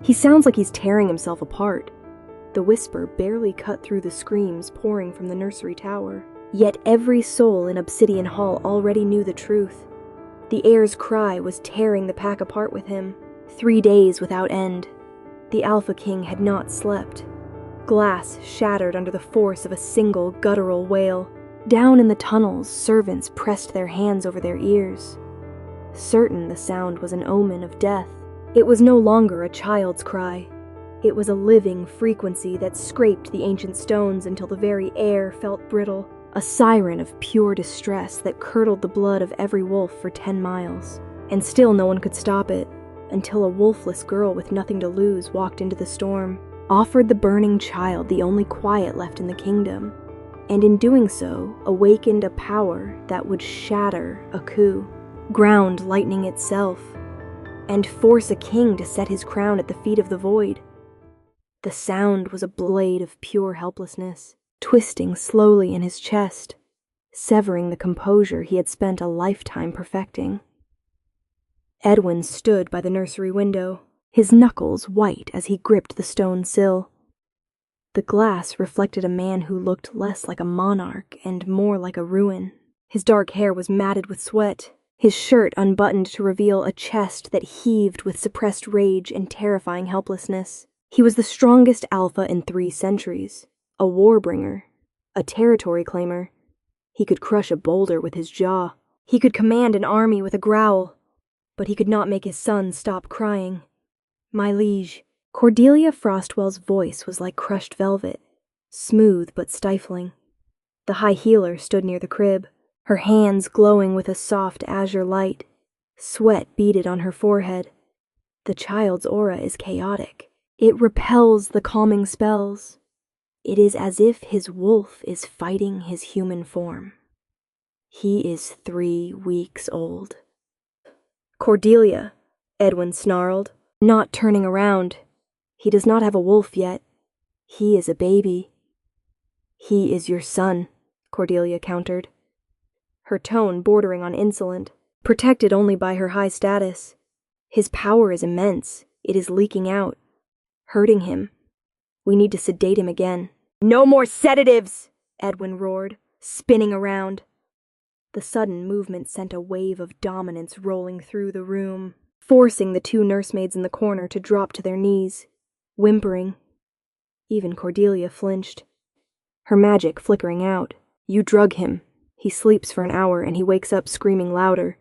He sounds like he's tearing himself apart. The whisper barely cut through the screams pouring from the nursery tower. Yet every soul in Obsidian Hall already knew the truth. The heir's cry was tearing the pack apart with him. 3 days without end. The Alpha King had not slept. Glass shattered under the force of a single guttural wail. Down in the tunnels, servants pressed their hands over their ears. Certain the sound was an omen of death. It was no longer a child's cry. It was a living frequency that scraped the ancient stones until the very air felt brittle. A siren of pure distress that curdled the blood of every wolf for 10 miles. And still no one could stop it, until a wolfless girl with nothing to lose walked into the storm, offered the burning child the only quiet left in the kingdom, and in doing so, awakened a power that would shatter a coup, ground lightning itself, and force a king to set his crown at the feet of the void. The sound was a blade of pure helplessness, twisting slowly in his chest, severing the composure he had spent a lifetime perfecting. Edwin stood by the nursery window, his knuckles white as he gripped the stone sill. The glass reflected a man who looked less like a monarch and more like a ruin. His dark hair was matted with sweat, his shirt unbuttoned to reveal a chest that heaved with suppressed rage and terrifying helplessness. He was the strongest alpha in 3 centuries. A warbringer, a territory claimer. He could crush a boulder with his jaw. He could command an army with a growl. But he could not make his son stop crying. My liege. Cordelia Frostwell's voice was like crushed velvet, smooth but stifling. The high healer stood near the crib, her hands glowing with a soft azure light. Sweat beaded on her forehead. The child's aura is chaotic. It repels the calming spells. It is as if his wolf is fighting his human form. He is 3 weeks old. Cordelia, Edwin snarled, not turning around. He does not have a wolf yet. He is a baby. He is your son, Cordelia countered, her tone bordering on insolent, protected only by her high status. His power is immense. It is leaking out, hurting him. We need to sedate him again. No more sedatives! Edwin roared, spinning around. The sudden movement sent a wave of dominance rolling through the room, forcing the 2 nursemaids in the corner to drop to their knees, whimpering. Even Cordelia flinched, her magic flickering out. You drug him. He sleeps for an hour and he wakes up screaming louder.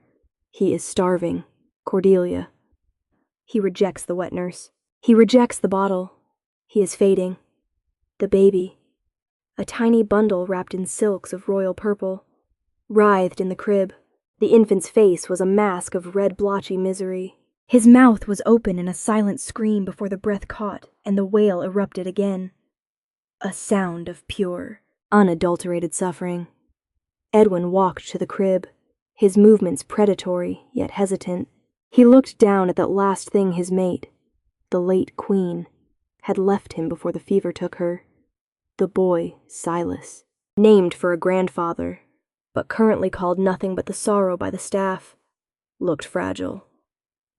He is starving. Cordelia. He rejects the wet nurse. He rejects the bottle. He is fading. The baby, a tiny bundle wrapped in silks of royal purple, writhed in the crib. The infant's face was a mask of red blotchy misery. His mouth was open in a silent scream before the breath caught and the wail erupted again. A sound of pure, unadulterated suffering. Edwin walked to the crib, his movements predatory yet hesitant. He looked down at that last thing his mate, the late queen, had left him before the fever took her. The boy, Silas, named for a grandfather, but currently called nothing but the sorrow by the staff, looked fragile.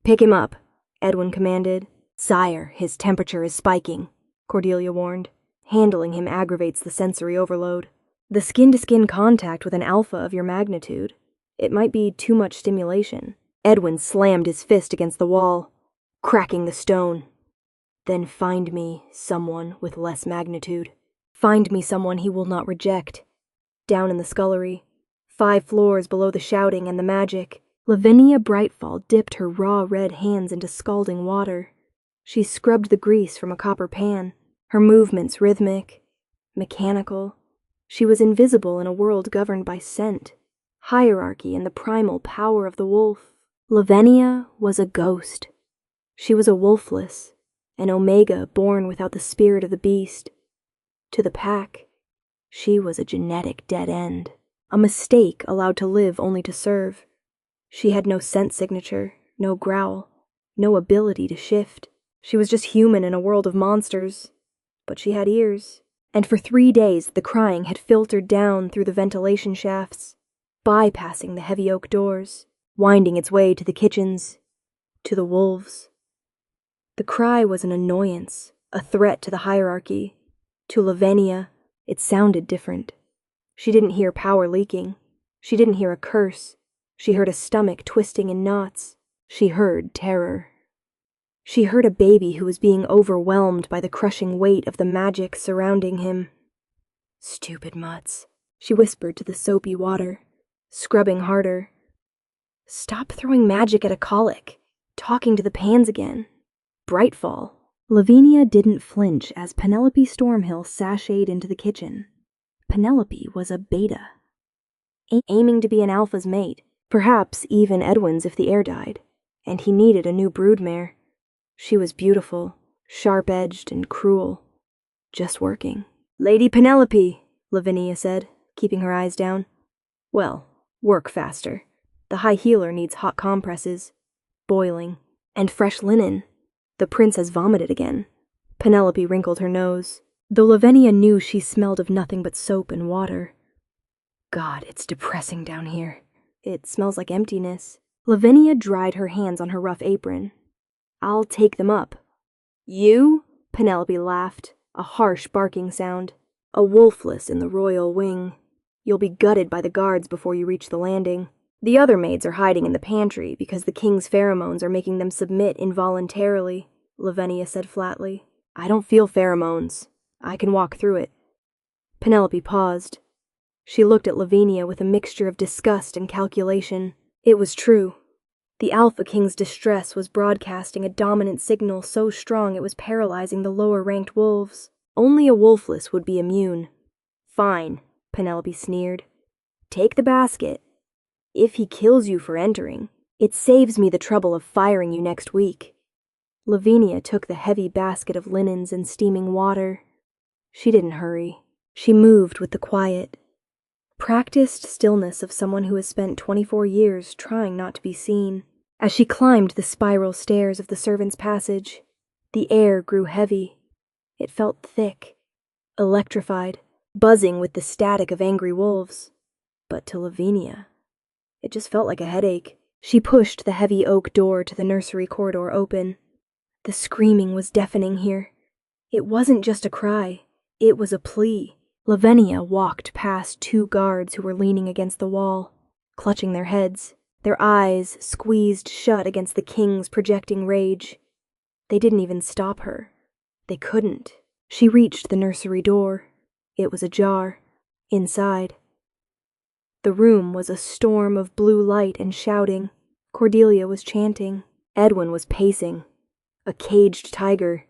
Pick him up, Edwin commanded. Sire, his temperature is spiking, Cordelia warned. Handling him aggravates the sensory overload. The skin-to-skin contact with an alpha of your magnitude. It might be too much stimulation. Edwin slammed his fist against the wall, cracking the stone. Then find me someone with less magnitude. Find me someone he will not reject. Down in the scullery, 5 floors below the shouting and the magic, Lavenia Brightfall dipped her raw red hands into scalding water. She scrubbed the grease from a copper pan, her movements rhythmic, mechanical. She was invisible in a world governed by scent, hierarchy, and the primal power of the wolf. Lavenia was a ghost. She was a wolfless, an omega born without the spirit of the beast. To the pack, she was a genetic dead end, a mistake allowed to live only to serve. She had no scent signature, no growl, no ability to shift. She was just human in a world of monsters. But she had ears, and for 3 days the crying had filtered down through the ventilation shafts, bypassing the heavy oak doors, winding its way to the kitchens, to the wolves. The cry was an annoyance, a threat to the hierarchy. To Lavenia, it sounded different. She didn't hear power leaking. She didn't hear a curse. She heard a stomach twisting in knots. She heard terror. She heard a baby who was being overwhelmed by the crushing weight of the magic surrounding him. "Stupid mutts," she whispered to the soapy water, scrubbing harder. "Stop throwing magic at a colic, talking to the pans again. Brightfall." Lavenia didn't flinch as Penelope Stormhill sashayed into the kitchen. Penelope was a beta, aiming to be an alpha's mate, perhaps even Edwin's if the heir died, and he needed a new broodmare. She was beautiful, sharp-edged, and cruel. Just working. "Lady Penelope," Lavenia said, keeping her eyes down. "Well, work faster. The high healer needs hot compresses, boiling, and fresh linen. The prince has vomited again." Penelope wrinkled her nose, though Lavenia knew she smelled of nothing but soap and water. "God, it's depressing down here. It smells like emptiness." Lavenia dried her hands on her rough apron. "I'll take them up." "You?" Penelope laughed, a harsh barking sound. "A wolfless in the royal wing. You'll be gutted by the guards before you reach the landing. The other maids are hiding in the pantry because the king's pheromones are making them submit involuntarily," Lavenia said flatly. "I don't feel pheromones. I can walk through it." Penelope paused. She looked at Lavenia with a mixture of disgust and calculation. It was true. The Alpha King's distress was broadcasting a dominant signal so strong it was paralyzing the lower-ranked wolves. Only a wolfless would be immune. "Fine," Penelope sneered. "Take the basket. If he kills you for entering, it saves me the trouble of firing you next week." Lavenia took the heavy basket of linens and steaming water. She didn't hurry. She moved with the quiet, practiced stillness of someone who has spent 24 years trying not to be seen. As she climbed the spiral stairs of the servants' passage, the air grew heavy. It felt thick, electrified, buzzing with the static of angry wolves. But to Lavenia, it just felt like a headache. She pushed the heavy oak door to the nursery corridor open. The screaming was deafening here. It wasn't just a cry, it was a plea. Lavenia walked past 2 guards who were leaning against the wall, clutching their heads, their eyes squeezed shut against the king's projecting rage. They didn't even stop her. They couldn't. She reached the nursery door. It was ajar. Inside, the room was a storm of blue light and shouting. Cordelia was chanting. Edwin was pacing. A caged tiger.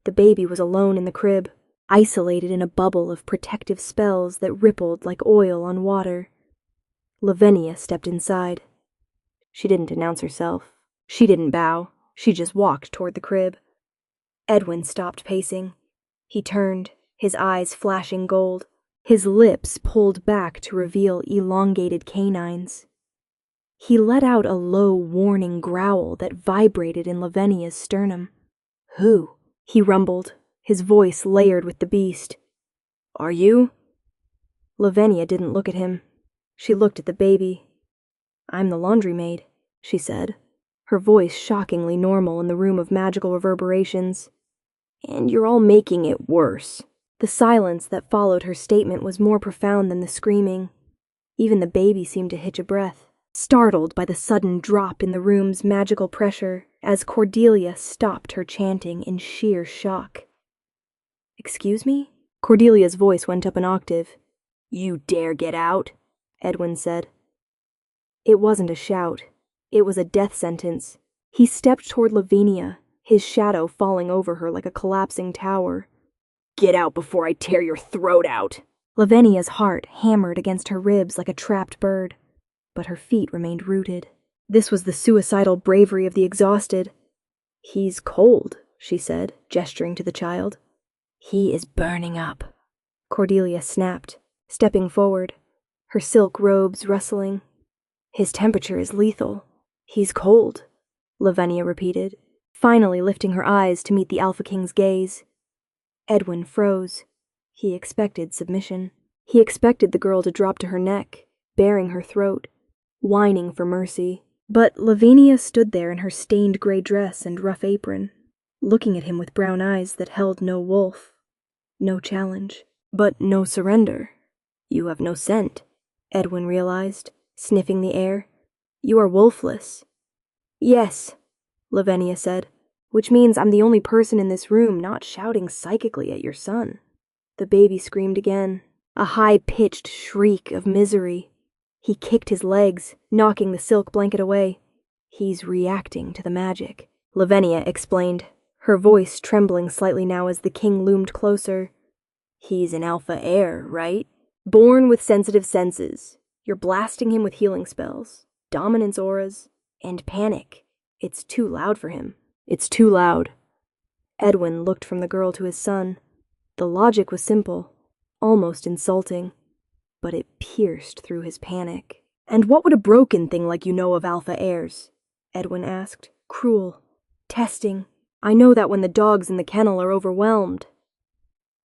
The baby was alone in the crib, isolated in a bubble of protective spells that rippled like oil on water. Lavenia stepped inside. She didn't announce herself. She didn't bow. She just walked toward the crib. Edwin stopped pacing. He turned, his eyes flashing gold, his lips pulled back to reveal elongated canines. He let out a low, warning growl that vibrated in Lavenia's sternum. "Who?" he rumbled, his voice layered with the beast. "Are you?" Lavenia didn't look at him. She looked at the baby. "I'm the laundry maid," she said, her voice shockingly normal in the room of magical reverberations. "And you're all making it worse." The silence that followed her statement was more profound than the screaming. Even the baby seemed to hitch a breath, startled by the sudden drop in the room's magical pressure as Cordelia stopped her chanting in sheer shock. "Excuse me?" Cordelia's voice went up an octave. "You dare get out?" Edwin said. It wasn't a shout. It was a death sentence. He stepped toward Lavenia, his shadow falling over her like a collapsing tower. "Get out before I tear your throat out!" Lavenia's heart hammered against her ribs like a trapped bird, but her feet remained rooted. This was the suicidal bravery of the exhausted. "He's cold," she said, gesturing to the child. "He is burning up," Cordelia snapped, stepping forward, her silk robes rustling. "His temperature is lethal. He's cold," Lavenia repeated, finally lifting her eyes to meet the Alpha King's gaze. Edwin froze. He expected submission. He expected the girl to drop to her neck, baring her throat, whining for mercy. But Lavenia stood there in her stained gray dress and rough apron, looking at him with brown eyes that held no wolf, no challenge, but no surrender. "You have no scent," Edwin realized, sniffing the air. "You are wolfless." "Yes," Lavenia said, "which means I'm the only person in this room not shouting psychically at your son." The baby screamed again, a high-pitched shriek of misery. He kicked his legs, knocking the silk blanket away. "He's reacting to the magic," Lavenia explained, her voice trembling slightly now as the king loomed closer. "He's an alpha heir, right? Born with sensitive senses. You're blasting him with healing spells, dominance auras, and panic. It's too loud for him. It's too loud." Edwin looked from the girl to his son. The logic was simple, almost insulting, but it pierced through his panic. "And what would a broken thing like you know of alpha heirs?" Edwin asked. "Cruel. Testing. I know that when the dogs in the kennel are overwhelmed."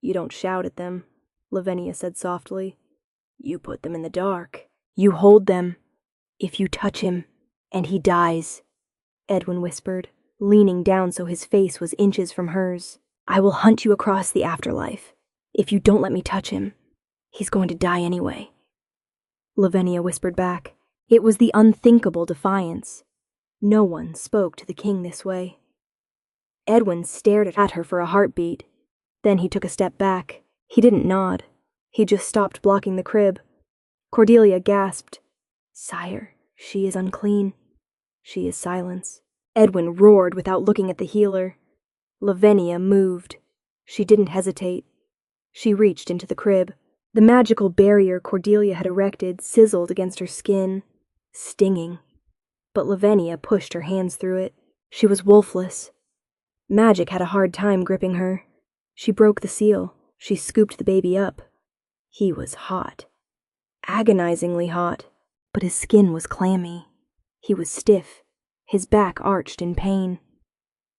"You don't shout at them," Lavenia said softly. "You put them in the dark. You hold them. If you touch him, and he dies," Edwin whispered, leaning down so his face was inches from hers, "I will hunt you across the afterlife. If you don't let me touch him, he's going to die anyway." Lavenia whispered back. It was the unthinkable defiance. No one spoke to the king this way. Edwin stared at her for a heartbeat. Then he took a step back. He didn't nod. He just stopped blocking the crib. Cordelia gasped. "Sire, she is unclean." "She is silence." Edwin roared without looking at the healer. Lavenia moved. She didn't hesitate. She reached into the crib. The magical barrier Cordelia had erected sizzled against her skin, stinging. But Lavenia pushed her hands through it. She was wolfless. Magic had a hard time gripping her. She broke the seal. She scooped the baby up. He was hot. Agonizingly hot. But his skin was clammy. He was stiff, his back arched in pain.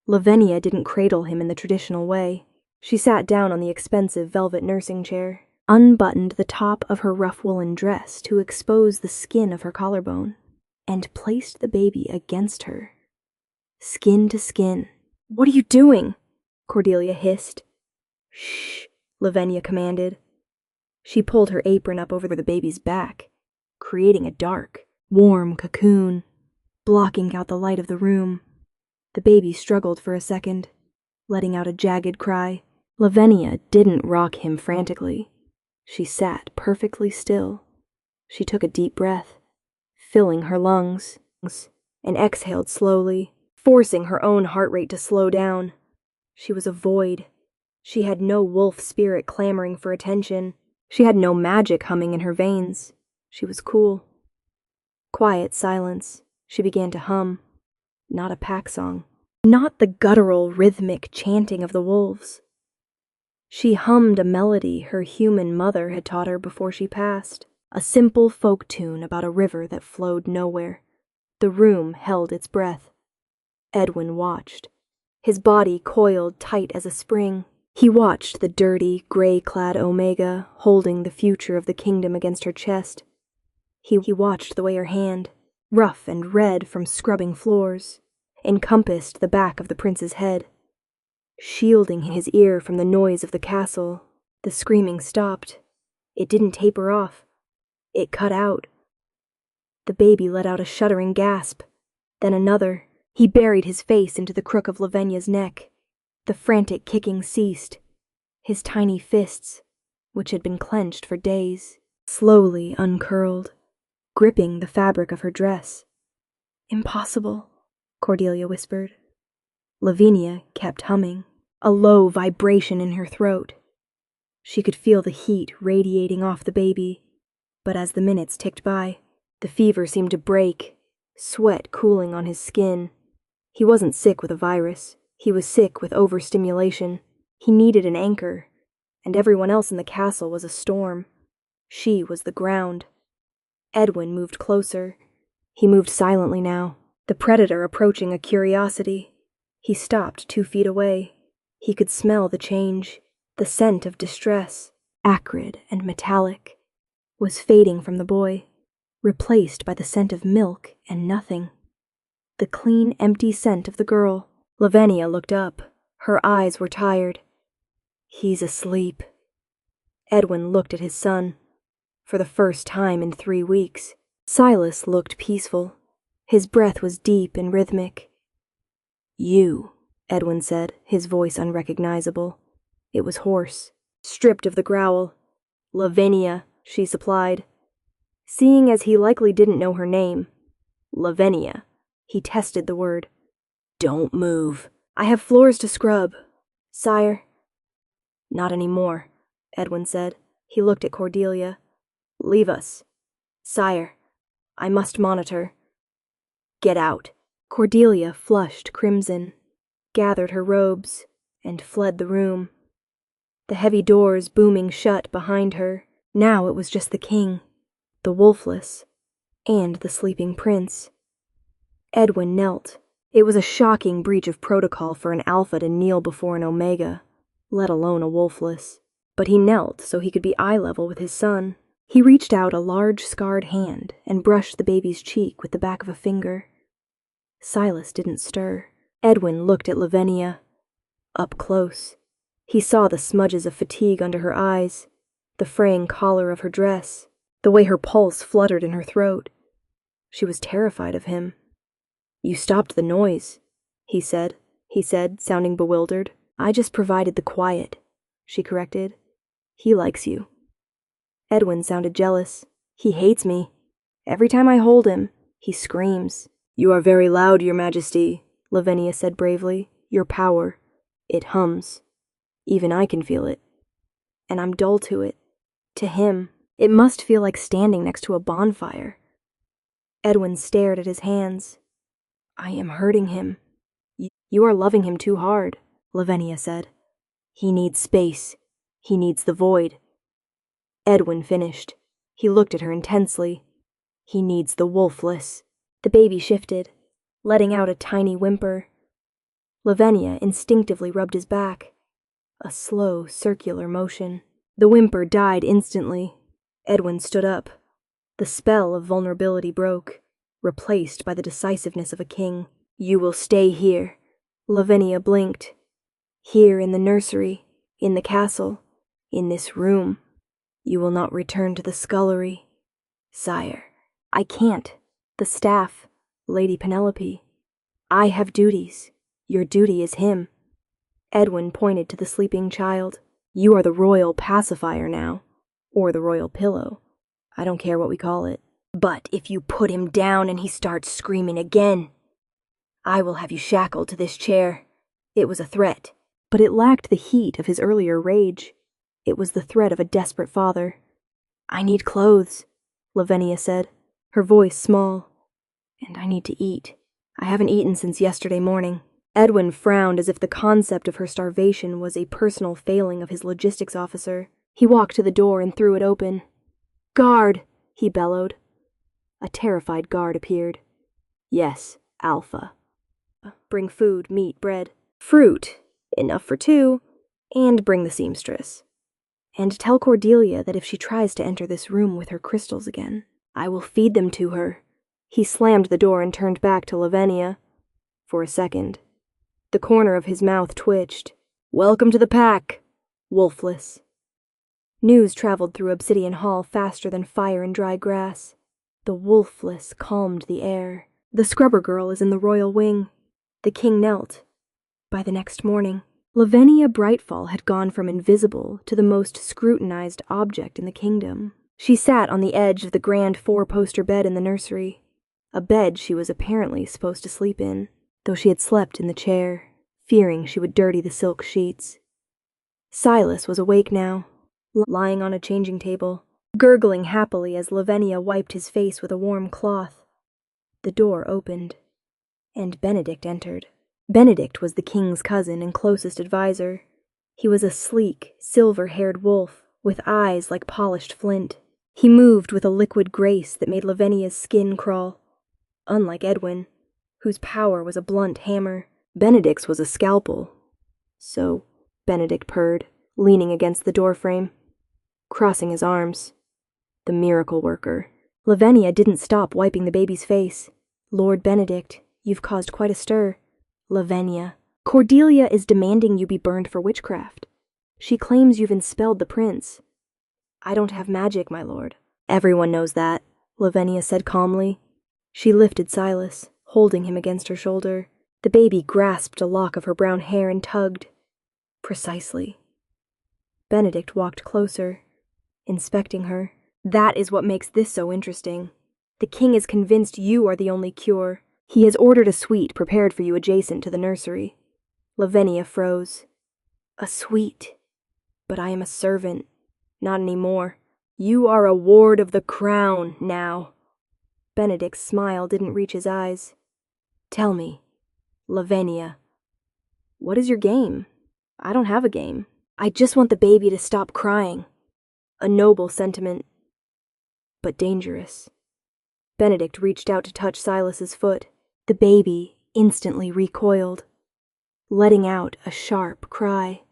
Lavenia didn't cradle him in the traditional way. She sat down on the expensive velvet nursing chair, unbuttoned the top of her rough woolen dress to expose the skin of her collarbone, and placed the baby against her. Skin to skin. "What are you doing?" Cordelia hissed. "Shh," Lavenia commanded. She pulled her apron up over the baby's back, creating a dark, warm cocoon, blocking out the light of the room. The baby struggled for a second, letting out a jagged cry. Lavenia didn't rock him frantically. She sat perfectly still. She took a deep breath, filling her lungs, and exhaled slowly, forcing her own heart rate to slow down. She was a void. She had no wolf spirit clamoring for attention. She had no magic humming in her veins. She was cool. Quiet silence. She began to hum. Not a pack song. Not the guttural, rhythmic chanting of the wolves. She hummed a melody her human mother had taught her before she passed. A simple folk tune about a river that flowed nowhere. The room held its breath. Edwin watched. His body coiled tight as a spring. He watched the dirty, gray-clad Omega holding the future of the kingdom against her chest. He watched the way her hand, rough and red from scrubbing floors, encompassed the back of the prince's head. Shielding his ear from the noise of the castle, the screaming stopped. It didn't taper off. It cut out. The baby let out a shuddering gasp, then another. He buried his face into the crook of Lavenia's neck. The frantic kicking ceased. His tiny fists, which had been clenched for days, slowly uncurled, gripping the fabric of her dress. "Impossible," Cordelia whispered. Lavenia kept humming, a low vibration in her throat. She could feel the heat radiating off the baby, but as the minutes ticked by, the fever seemed to break, sweat cooling on his skin. He wasn't sick with a virus. He was sick with overstimulation. He needed an anchor, and everyone else in the castle was a storm. She was the ground. Edwin moved closer. He moved silently now, the predator approaching a curiosity. He stopped 2 feet away. He could smell the change. The scent of distress, acrid and metallic, was fading from the boy, replaced by the scent of milk and nothing. The clean, empty scent of the girl. Lavenia looked up. Her eyes were tired. "He's asleep." Edwin looked at his son. For the first time in 3 weeks, Silas looked peaceful. His breath was deep and rhythmic. "You," Edwin said, his voice unrecognizable. It was hoarse, stripped of the growl. "Lavenia," she supplied. Seeing as he likely didn't know her name. "Lavenia." He tested the word. "Don't move. I have floors to scrub." "Sire." "Not anymore," Edwin said. He looked at Cordelia. "Leave us." "Sire, I must monitor." "Get out." Cordelia flushed crimson, gathered her robes, and fled the room. The heavy doors booming shut behind her. Now it was just the king, the Wolfless, and the sleeping prince. Edwin knelt. It was a shocking breach of protocol for an alpha to kneel before an omega, let alone a Wolfless. But he knelt so he could be eye level with his son. He reached out a large scarred hand and brushed the baby's cheek with the back of a finger. Silas didn't stir. Edwin looked at Lavenia. Up close. He saw the smudges of fatigue under her eyes, the fraying collar of her dress, the way her pulse fluttered in her throat. She was terrified of him. "You stopped the noise," he said, sounding bewildered. "I just provided the quiet," she corrected. "He likes you." Edwin sounded jealous. "He hates me. Every time I hold him, he screams." "You are very loud, Your Majesty," Lavenia said bravely. "Your power. It hums. Even I can feel it. And I'm dull to it. To him, it must feel like standing next to a bonfire." Edwin stared at his hands. "I am hurting him." You are loving him too hard," Lavenia said. "He needs space. He needs the void." Edwin finished. He looked at her intensely. "He needs the Wolfless." The baby shifted, letting out a tiny whimper. Lavenia instinctively rubbed his back. A slow, circular motion. The whimper died instantly. Edwin stood up. The spell of vulnerability broke, replaced by the decisiveness of a king. "You will stay here." Lavenia blinked. "Here in the nursery, in the castle, in this room. You will not return to the scullery." "Sire." "I can't. The staff, Lady Penelope. I have duties. Your duty is him." Edwin pointed to the sleeping child. "You are the royal pacifier now, or the royal pillow. I don't care what we call it. But if you put him down and he starts screaming again, I will have you shackled to this chair." It was a threat, but it lacked the heat of his earlier rage. It was the threat of a desperate father. "I need clothes," Lavenia said, her voice small. "And I need to eat. I haven't eaten since yesterday morning." Edwin frowned as if the concept of her starvation was a personal failing of his logistics officer. He walked to the door and threw it open. "Guard!" he bellowed. A terrified guard appeared. "Yes, Alpha." "Bring food, meat, bread, fruit, enough for 2, and bring the seamstress. And tell Cordelia that if she tries to enter this room with her crystals again, I will feed them to her." He slammed the door and turned back to Lavenia. For a second, the corner of his mouth twitched. "Welcome to the pack, Wolfless." News traveled through Obsidian Hall faster than fire in dry grass. The Wolfless calmed the air. "The scrubber girl is in the royal wing." The king knelt. By the next morning, Lavenia Brightfall had gone from invisible to the most scrutinized object in the kingdom. She sat on the edge of the grand 4-poster bed in the nursery, a bed she was apparently supposed to sleep in, though she had slept in the chair, fearing she would dirty the silk sheets. Silas was awake now, lying on a changing table, gurgling happily as Lavenia wiped his face with a warm cloth. The door opened, and Benedict entered. Benedict was the king's cousin and closest advisor. He was a sleek, silver-haired wolf with eyes like polished flint. He moved with a liquid grace that made Lavenia's skin crawl. Unlike Edwin, whose power was a blunt hammer, Benedict's was a scalpel. "So," Benedict purred, leaning against the doorframe, crossing his arms. "The miracle worker." Lavenia didn't stop wiping the baby's face. "Lord Benedict, you've caused quite a stir." "Lavenia," Cordelia is demanding you be burned for witchcraft. She claims you've expelled the prince. I don't have magic, my lord. Everyone knows that, Lavenia said calmly. She lifted Silas, holding him against her shoulder. The baby grasped a lock of her brown hair and tugged. Precisely. Benedict walked closer, inspecting her. That is what makes this so interesting. The king is convinced you are the only cure. He has ordered a suite prepared for you adjacent to the nursery. Lavenia froze. A suite? But I am a servant. Not anymore. You are a ward of the crown now. Benedict's smile didn't reach his eyes. Tell me, Lavenia, what is your game? I don't have a game. I just want the baby to stop crying. A noble sentiment, but dangerous. Benedict reached out to touch Silas's foot. The baby instantly recoiled, letting out a sharp cry.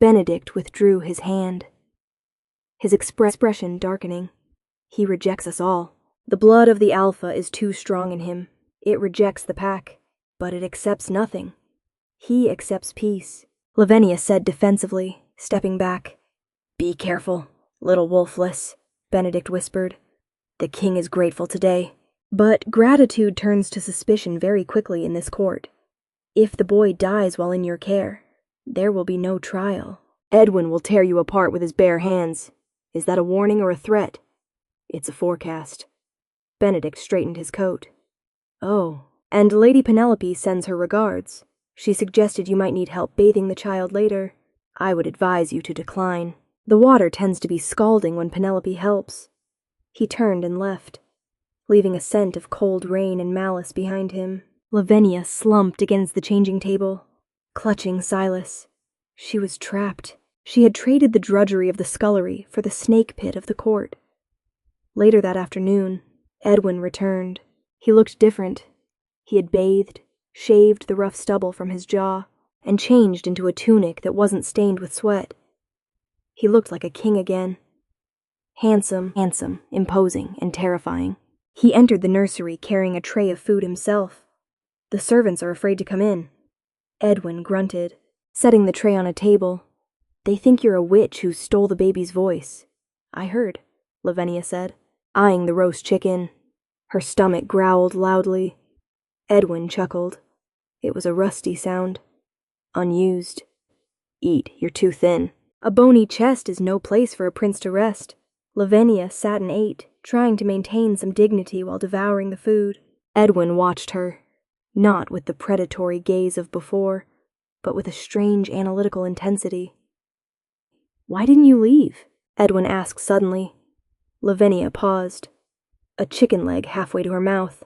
Benedict withdrew his hand, his expression darkening. He rejects us all. The blood of the alpha is too strong in him. It rejects the pack, but it accepts nothing. He accepts peace, Lavenia said defensively, stepping back. Be careful, little Wolfless, Benedict whispered. The king is grateful today. But gratitude turns to suspicion very quickly in this court. If the boy dies while in your care, there will be no trial. Edwin will tear you apart with his bare hands. Is that a warning or a threat? It's a forecast. Benedict straightened his coat. Oh, and Lady Penelope sends her regards. She suggested you might need help bathing the child later. I would advise you to decline. The water tends to be scalding when Penelope helps. He turned and left, leaving a scent of cold rain and malice behind him. Lavenia slumped against the changing table, clutching Silas. She was trapped. She had traded the drudgery of the scullery for the snake pit of the court. Later that afternoon, Edwin returned. He looked different. He had bathed, shaved the rough stubble from his jaw, and changed into a tunic that wasn't stained with sweat. He looked like a king again. Handsome, imposing, and terrifying. He entered the nursery carrying a tray of food himself. The servants are afraid to come in. Edwin grunted, setting the tray on a table. They think you're a witch who stole the baby's voice. I heard, Lavenia said, eyeing the roast chicken. Her stomach growled loudly. Edwin chuckled. It was a rusty sound. Unused. Eat, you're too thin. A bony chest is no place for a prince to rest. Lavenia sat and ate, trying to maintain some dignity while devouring the food. Edwin watched her, not with the predatory gaze of before, but with a strange analytical intensity. Why didn't you leave? Edwin asked suddenly. Lavenia paused, a chicken leg halfway to her mouth.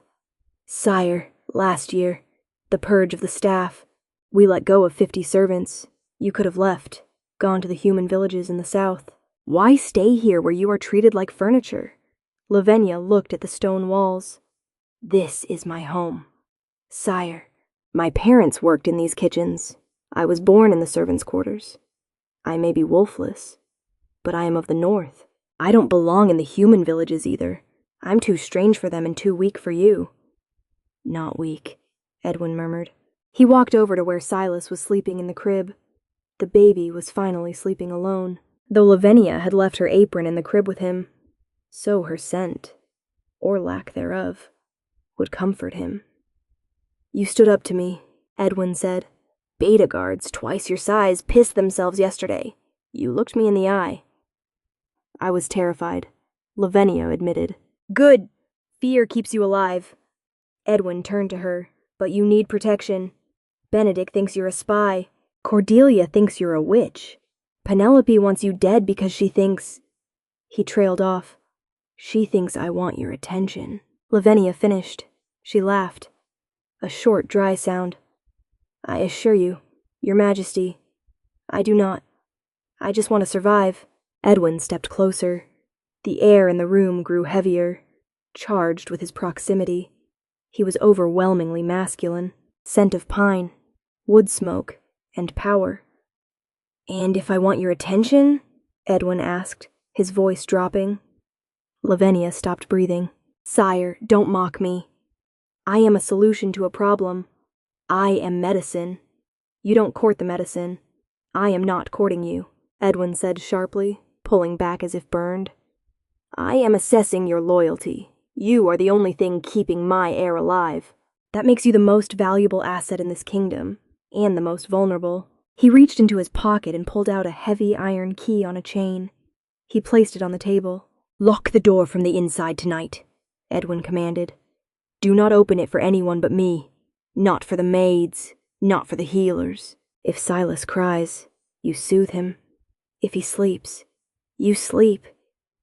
Sire, last year, the purge of the staff. We let go of 50 servants. You could have left, gone to the human villages in the south. Why stay here where you are treated like furniture? Lavenia looked at the stone walls. This is my home. Sire, my parents worked in these kitchens. I was born in the servants' quarters. I may be wolfless, but I am of the north. I don't belong in the human villages either. I'm too strange for them and too weak for you. Not weak, Edwin murmured. He walked over to where Silas was sleeping in the crib. The baby was finally sleeping alone. Though Lavenia had left her apron in the crib with him, so her scent, or lack thereof, would comfort him. You stood up to me, Edwin said. Beta guards, twice your size, pissed themselves yesterday. You looked me in the eye. I was terrified, Lavenia admitted. Good. Fear keeps you alive. Edwin turned to her. But you need protection. Benedict thinks you're a spy. Cordelia thinks you're a witch. Penelope wants you dead because she thinks... He trailed off. She thinks I want your attention. Lavenia finished. She laughed. A short, dry sound. I assure you, Your Majesty, I do not. I just want to survive. Edwin stepped closer. The air in the room grew heavier, charged with his proximity. He was overwhelmingly masculine. Scent of pine, wood smoke, and power. And if I want your attention? Edwin asked, his voice dropping. Lavenia stopped breathing. Sire, don't mock me. I am a solution to a problem. I am medicine. You don't court the medicine. I am not courting you, Edwin said sharply, pulling back as if burned. I am assessing your loyalty. You are the only thing keeping my heir alive. That makes you the most valuable asset in this kingdom, and the most vulnerable. He reached into his pocket and pulled out a heavy iron key on a chain. He placed it on the table. Lock the door from the inside tonight, Edwin commanded. Do not open it for anyone but me. Not for the maids, not for the healers. If Silas cries, you soothe him. If he sleeps, you sleep.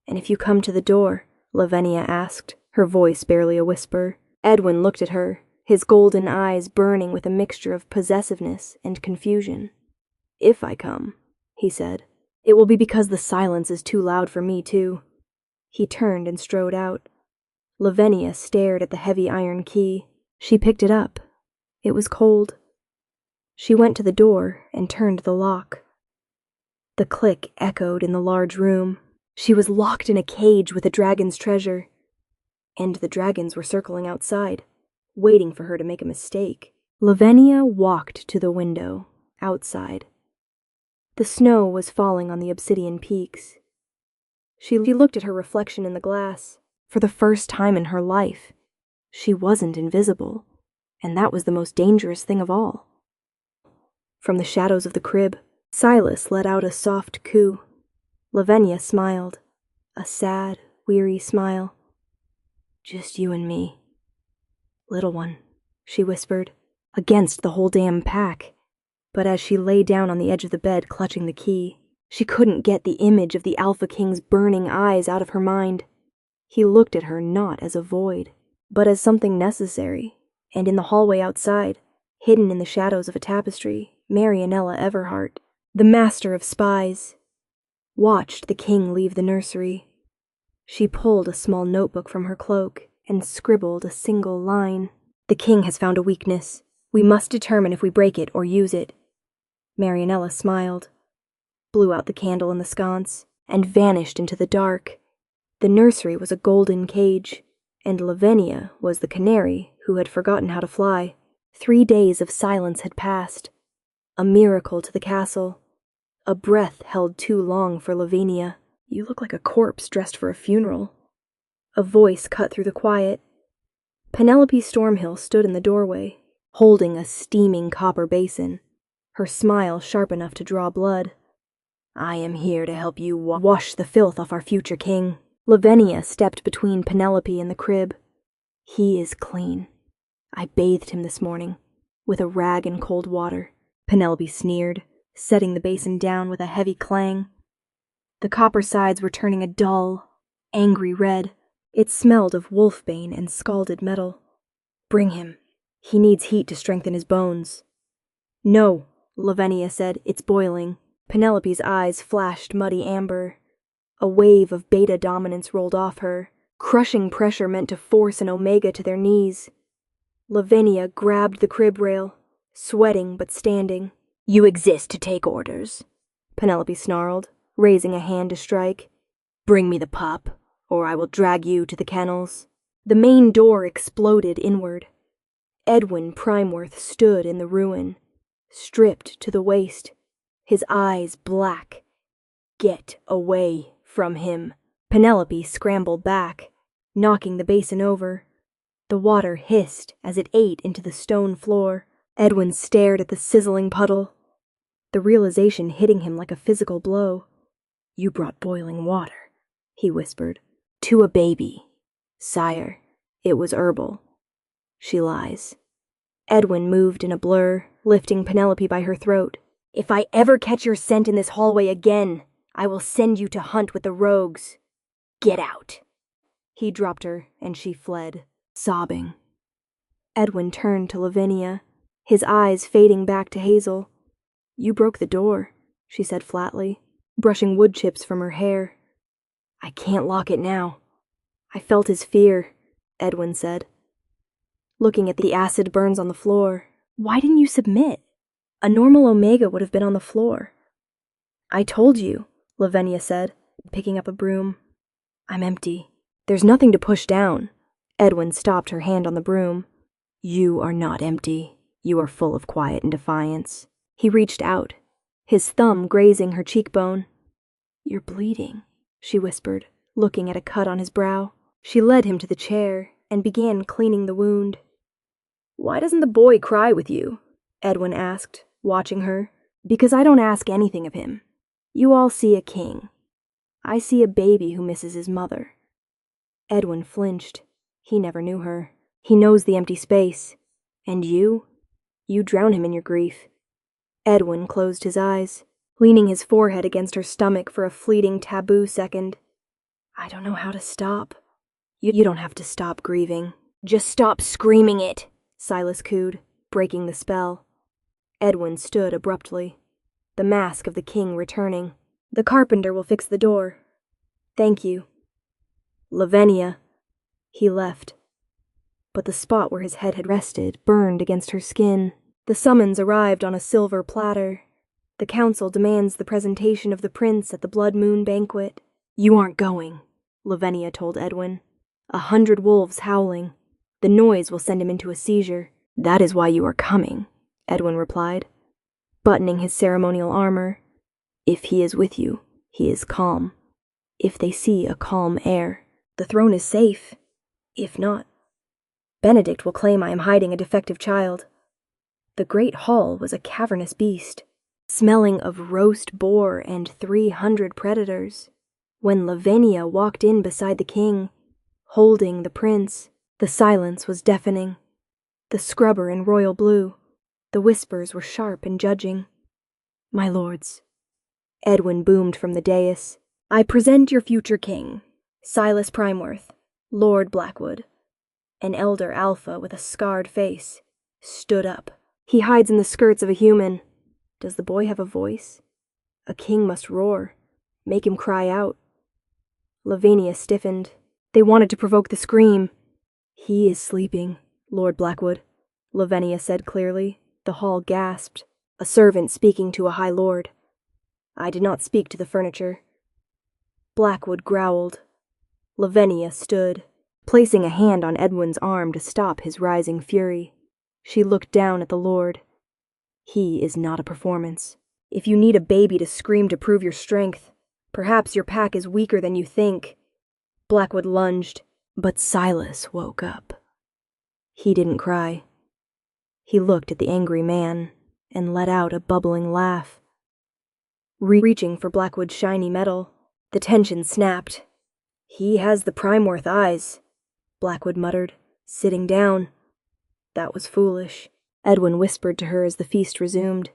And if you come to the door, Lavenia asked, her voice barely a whisper. Edwin looked at her, his golden eyes burning with a mixture of possessiveness and confusion. If I come, he said, it will be because the silence is too loud for me, too. He turned and strode out. Lavenia stared at the heavy iron key. She picked it up. It was cold. She went to the door and turned the lock. The click echoed in the large room. She was locked in a cage with a dragon's treasure. And the dragons were circling outside, waiting for her to make a mistake. Lavenia walked to the window, outside. The snow was falling on the obsidian peaks. She looked at her reflection in the glass. For the first time in her life, she wasn't invisible, and that was the most dangerous thing of all. From the shadows of the crib, Silas let out a soft coo. Lavenia smiled, a sad, weary smile. Just you and me. Little one, she whispered, against the whole damn pack. But as she lay down on the edge of the bed clutching the key, she couldn't get the image of the Alpha King's burning eyes out of her mind. He looked at her not as a void, but as something necessary, and in the hallway outside, hidden in the shadows of a tapestry, Marianella Everhart, the master of spies, watched the king leave the nursery. She pulled a small notebook from her cloak and scribbled a single line. The king has found a weakness. We must determine if we break it or use it. Marianella smiled, blew out the candle in the sconce, and vanished into the dark. The nursery was a golden cage, and Lavenia was the canary who had forgotten how to fly. 3 days of silence had passed. A miracle to the castle. A breath held too long for Lavenia. You look like a corpse dressed for a funeral. A voice cut through the quiet. Penelope Stormhill stood in the doorway, holding a steaming copper basin, her smile sharp enough to draw blood. I am here to help you wash the filth off our future king. Lavenia stepped between Penelope and the crib. He is clean. I bathed him this morning, with a rag and cold water. Penelope sneered, setting the basin down with a heavy clang. The copper sides were turning a dull, angry red. It smelled of wolfbane and scalded metal. Bring him. He needs heat to strengthen his bones. No, Lavenia said, it's boiling. Penelope's eyes flashed muddy amber. A wave of beta dominance rolled off her, crushing pressure meant to force an omega to their knees. Lavenia grabbed the crib rail, sweating but standing. You exist to take orders, Penelope snarled, raising a hand to strike. Bring me the pup, or I will drag you to the kennels. The main door exploded inward. Edwin Primeworth stood in the ruin, stripped to the waist, his eyes black. Get away from him. Penelope scrambled back, knocking the basin over. The water hissed as it ate into the stone floor. Edwin stared at the sizzling puddle, the realization hitting him like a physical blow. You brought boiling water, he whispered, to a baby. Sire, it was herbal. She lies. Edwin moved in a blur, lifting Penelope by her throat. If I ever catch your scent in this hallway again, I will send you to hunt with the rogues. Get out. He dropped her, and she fled, sobbing. Edwin turned to Lavenia, his eyes fading back to Hazel. You broke the door, she said flatly, brushing wood chips from her hair. I can't lock it now. I felt his fear, Edwin said, looking at the acid burns on the floor. Why didn't you submit? A normal omega would have been on the floor. I told you, Lavenia said, picking up a broom. I'm empty. There's nothing to push down. Edwin stopped her hand on the broom. You are not empty. You are full of quiet and defiance. He reached out, his thumb grazing her cheekbone. "You're bleeding," she whispered, looking at a cut on his brow. She led him to the chair and began cleaning the wound. "Why doesn't the boy cry with you?" Edwin asked, watching her. "Because I don't ask anything of him. You all see a king. I see a baby who misses his mother." Edwin flinched. He never knew her. He knows the empty space. And you drown him in your grief. Edwin closed his eyes, leaning his forehead against her stomach for a fleeting taboo second. "I don't know how to stop." You don't have to stop grieving. Just stop screaming it," Silas cooed, breaking the spell. Edwin stood abruptly, the mask of the king returning. "The carpenter will fix the door." "Thank you." "Lavenia." He left. But the spot where his head had rested burned against her skin. The summons arrived on a silver platter. "The council demands the presentation of the prince at the Blood Moon banquet." "You aren't going," Lavenia told Edwin. 100 wolves howling. "The noise will send him into a seizure." "That is why you are coming," Edwin replied, buttoning his ceremonial armor. "If he is with you, he is calm. If they see a calm heir, the throne is safe. If not, Benedict will claim I am hiding a defective child." The great hall was a cavernous beast, smelling of roast boar and 300 predators. When Lavenia walked in beside the king, holding the prince, the silence was deafening. The scrubber in royal blue, the whispers were sharp and judging. "My lords," Edwin boomed from the dais, "I present your future king, Silas Primeworth, Lord Blackwood." An elder alpha with a scarred face stood up. "He hides in the skirts of a human. Does the boy have a voice? A king must roar. Make him cry out." Lavenia stiffened. They wanted to provoke the scream. "He is sleeping, Lord Blackwood," Lavenia said clearly. The hall gasped. A servant speaking to a high lord. "I did not speak to the furniture." Blackwood growled. Lavenia stood, placing a hand on Edwin's arm to stop his rising fury. She looked down at the lord. "He is not a performance. If you need a baby to scream to prove your strength, perhaps your pack is weaker than you think." Blackwood lunged, but Silas woke up. He didn't cry. He looked at the angry man and let out a bubbling laugh. Reaching for Blackwood's shiny metal, the tension snapped. "He has the Primeworth eyes," Blackwood muttered, sitting down. "That was foolish," Edwin whispered to her as the feast resumed.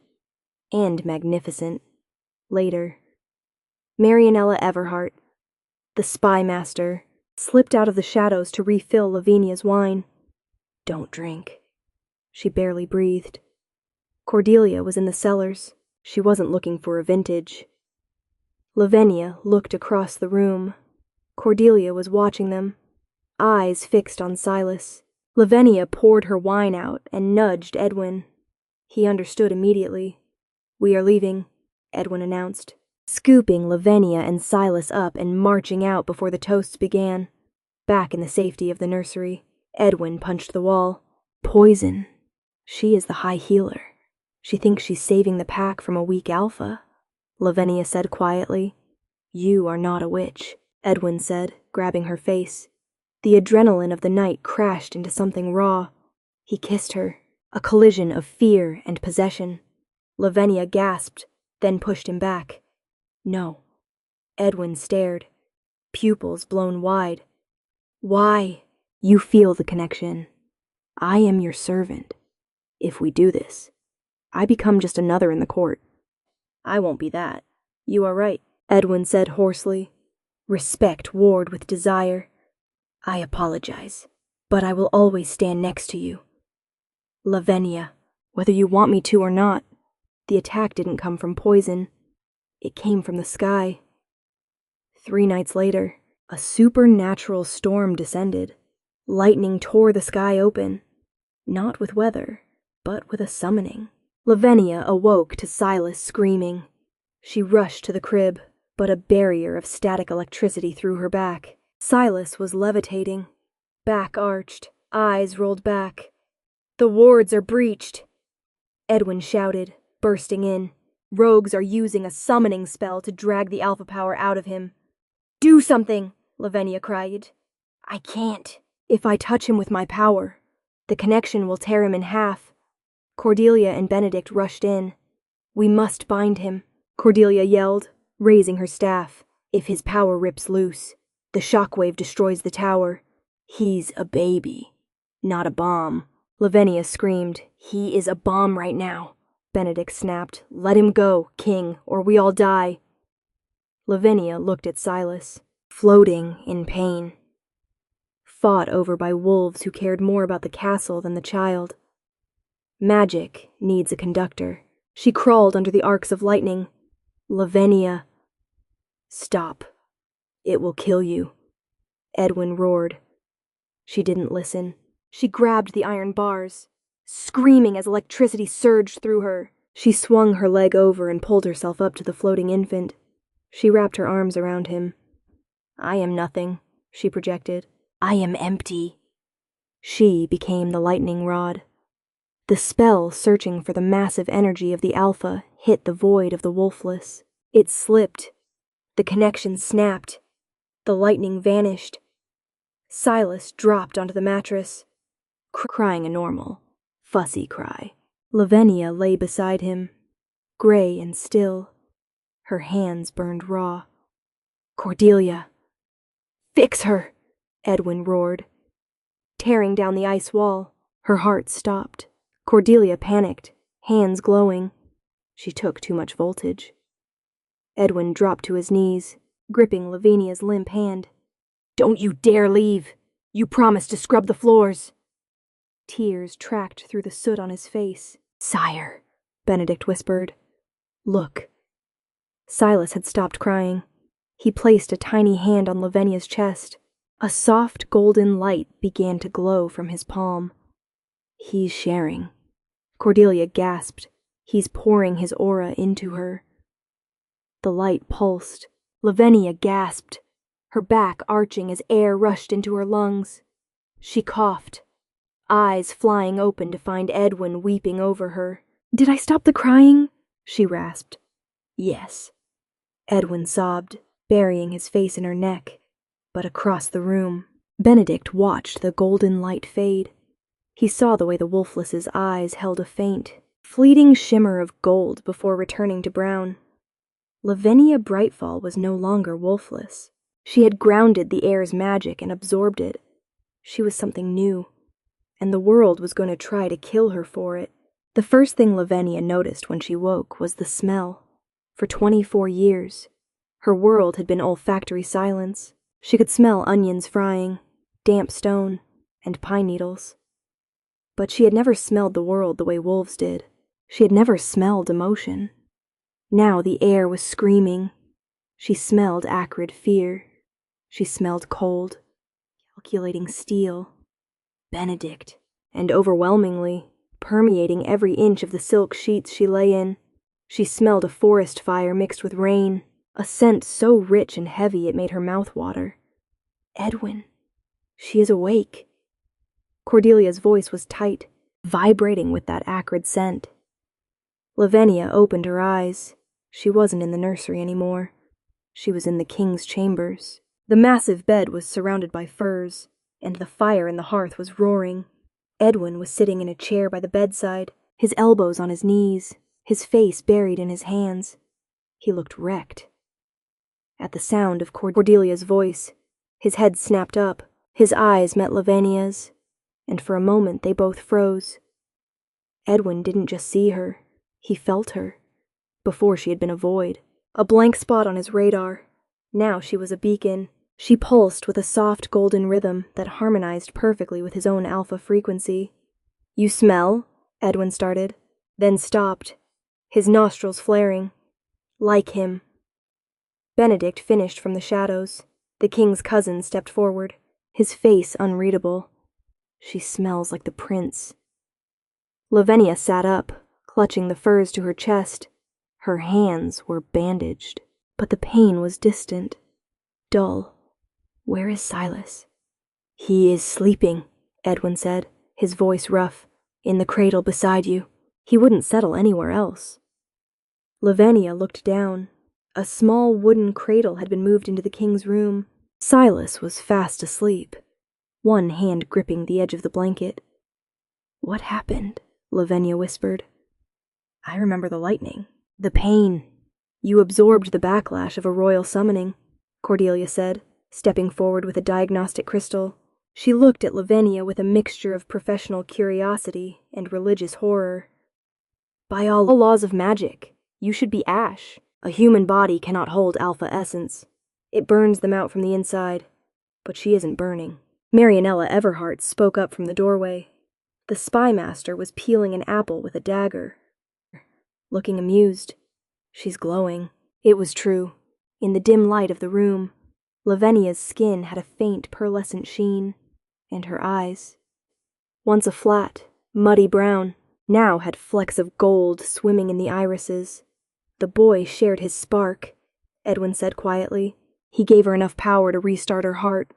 "And magnificent." Later, Marianella Everhart, the spy master, slipped out of the shadows to refill Lavenia's wine. "Don't drink." She barely breathed. Cordelia was in the cellars. She wasn't looking for a vintage. Lavenia looked across the room. Cordelia was watching them, eyes fixed on Silas. Lavenia poured her wine out and nudged Edwin. He understood immediately. "We are leaving," Edwin announced, scooping Lavenia and Silas up and marching out before the toasts began. Back in the safety of the nursery, Edwin punched the wall. "Poison. She is the high healer. She thinks she's saving the pack from a weak alpha," Lavenia said quietly. "You are not a witch," Edwin said, grabbing her face. The adrenaline of the night crashed into something raw. He kissed her, a collision of fear and possession. Lavenia gasped, then pushed him back. "No." Edwin stared, pupils blown wide. "Why?" "You feel the connection. I am your servant. If we do this, I become just another in the court." "I won't be that. You are right," Edwin said hoarsely. Respect warred with desire. "I apologize, but I will always stand next to you. Lavenia, whether you want me to or not, the attack didn't come from poison. It came from the sky." 3 nights later, a supernatural storm descended. Lightning tore the sky open, not with weather, but with a summoning. Lavenia awoke to Silas screaming. She rushed to the crib, but a barrier of static electricity threw her back. Silas was levitating, back arched, eyes rolled back. "The wards are breached!" Edwin shouted, bursting in. Rogues are using a summoning spell to drag the alpha power out of him. "Do something!" Lavenia cried. "I can't. If I touch him with my power, the connection will tear him in half." Cordelia and Benedict rushed in. "We must bind him," Cordelia yelled, raising her staff. "If his power rips loose, the shockwave destroys the tower. He's a baby, not a bomb." Lavenia screamed. "He is a bomb right now." Benedict snapped. "Let him go, King, or we all die." Lavenia looked at Silas, floating in pain. Fought over by wolves who cared more about the castle than the child. Magic needs a conductor. She crawled under the arcs of lightning. "Lavenia." "Stop. It will kill you," Edwin roared. She didn't listen. She grabbed the iron bars, screaming as electricity surged through her. She swung her leg over and pulled herself up to the floating infant. She wrapped her arms around him. "I am nothing," she projected. "I am empty." She became the lightning rod. The spell searching for the massive energy of the alpha hit the void of the Wolfless. It slipped. The connection snapped. The lightning vanished. Silas dropped onto the mattress, crying a normal, fussy cry. Lavenia lay beside him, gray and still. Her hands burned raw. "Cordelia!" "Fix her!" Edwin roared. Tearing down the ice wall, her heart stopped. Cordelia panicked, hands glowing. She took too much voltage. Edwin dropped to his knees, gripping Lavenia's limp hand. "Don't you dare leave! You promised to scrub the floors!" Tears tracked through the soot on his face. "Sire," Benedict whispered. "Look." Silas had stopped crying. He placed a tiny hand on Lavenia's chest. A soft golden light began to glow from his palm. "He's sharing." Cordelia gasped. "He's pouring his aura into her." The light pulsed. Lavenia gasped, her back arching as air rushed into her lungs. She coughed, eyes flying open to find Edwin weeping over her. "Did I stop the crying?" she rasped. "Yes." Edwin sobbed, burying his face in her neck. But across the room, Benedict watched the golden light fade. He saw the way the Wolfless's eyes held a faint, fleeting shimmer of gold before returning to brown. Lavenia Brightfall was no longer Wolfless. She had grounded the air's magic and absorbed it. She was something new, and the world was going to try to kill her for it. The first thing Lavenia noticed when she woke was the smell. For 24 years, her world had been olfactory silence. She could smell onions frying, damp stone, and pine needles. But she had never smelled the world the way wolves did. She had never smelled emotion. Now the air was screaming. She smelled acrid fear. She smelled cold, calculating steel. Benedict. And overwhelmingly, permeating every inch of the silk sheets she lay in, she smelled a forest fire mixed with rain, a scent so rich and heavy it made her mouth water. "Edwin, she is awake." Cordelia's voice was tight, vibrating with that acrid scent. Lavenia opened her eyes. She wasn't in the nursery anymore. She was in the king's chambers. The massive bed was surrounded by furs, and the fire in the hearth was roaring. Edwin was sitting in a chair by the bedside, his elbows on his knees, his face buried in his hands. He looked wrecked. At the sound of Cordelia's voice, his head snapped up, his eyes met Lavenia's, and for a moment they both froze. Edwin didn't just see her, he felt her. Before she had been a void, a blank spot on his radar. Now she was a beacon. She pulsed with a soft golden rhythm that harmonized perfectly with his own alpha frequency. "You smell?" Edwin started, then stopped, his nostrils flaring. "Like him." Benedict finished from the shadows. The king's cousin stepped forward, his face unreadable. "She smells like the prince." Lavenia sat up, clutching the furs to her chest. Her hands were bandaged, but the pain was distant, dull. "Where is Silas?" "He is sleeping," Edwin said, his voice rough. "In the cradle beside you. He wouldn't settle anywhere else." Lavenia looked down. A small wooden cradle had been moved into the king's room. Silas was fast asleep, one hand gripping the edge of the blanket. "What happened?" Lavenia whispered. "I remember the lightning. The pain. You absorbed the backlash of a royal summoning," Cordelia said, stepping forward with a diagnostic crystal. She looked at Lavenia with a mixture of professional curiosity and religious horror. "By all laws of magic, you should be ash. A human body cannot hold alpha essence. It burns them out from the inside. But she isn't burning." Marianella Everhart spoke up from the doorway. The spy master was peeling an apple with a dagger, looking amused. "She's glowing." It was true. In the dim light of the room, Lavenia's skin had a faint pearlescent sheen, and her eyes, once a flat, muddy brown, now had flecks of gold swimming in the irises. "The boy shared his spark," Edwin said quietly. "He gave her enough power to restart her heart.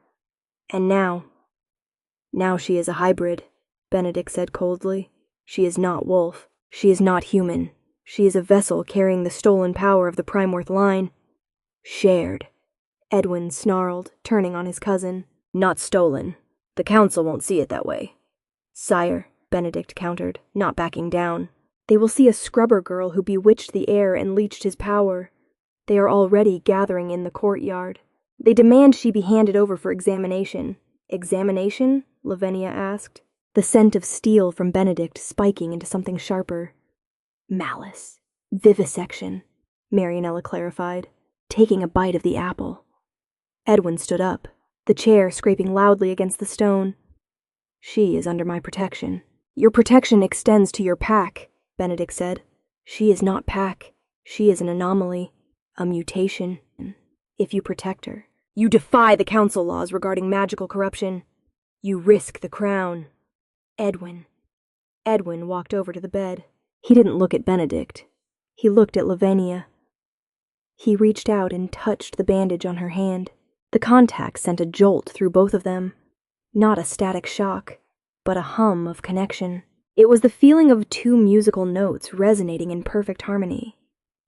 And now she is a hybrid," Benedict said coldly. "She is not wolf. She is not human. She is a vessel carrying the stolen power of the Primeworth line." "Shared," Edwin snarled, turning on his cousin. "Not stolen. The council won't see it that way." "Sire," Benedict countered, not backing down. "They will see a scrubber girl who bewitched the heir and leached his power. They are already gathering in the courtyard. They demand she be handed over for examination." "Examination?" Lavenia asked, the scent of steel from Benedict spiking into something sharper. "Malice. Vivisection," Marianella clarified, taking a bite of the apple. Edwin stood up, the chair scraping loudly against the stone. "She is under my protection." "Your protection extends to your pack," Benedict said. "She is not pack. She is an anomaly, a mutation. If you protect her, you defy the council laws regarding magical corruption. You risk the crown." Edwin walked over to the bed. He didn't look at Benedict. He looked at Lavenia. He reached out and touched the bandage on her hand. The contact sent a jolt through both of them. Not a static shock, but a hum of connection. It was the feeling of two musical notes resonating in perfect harmony.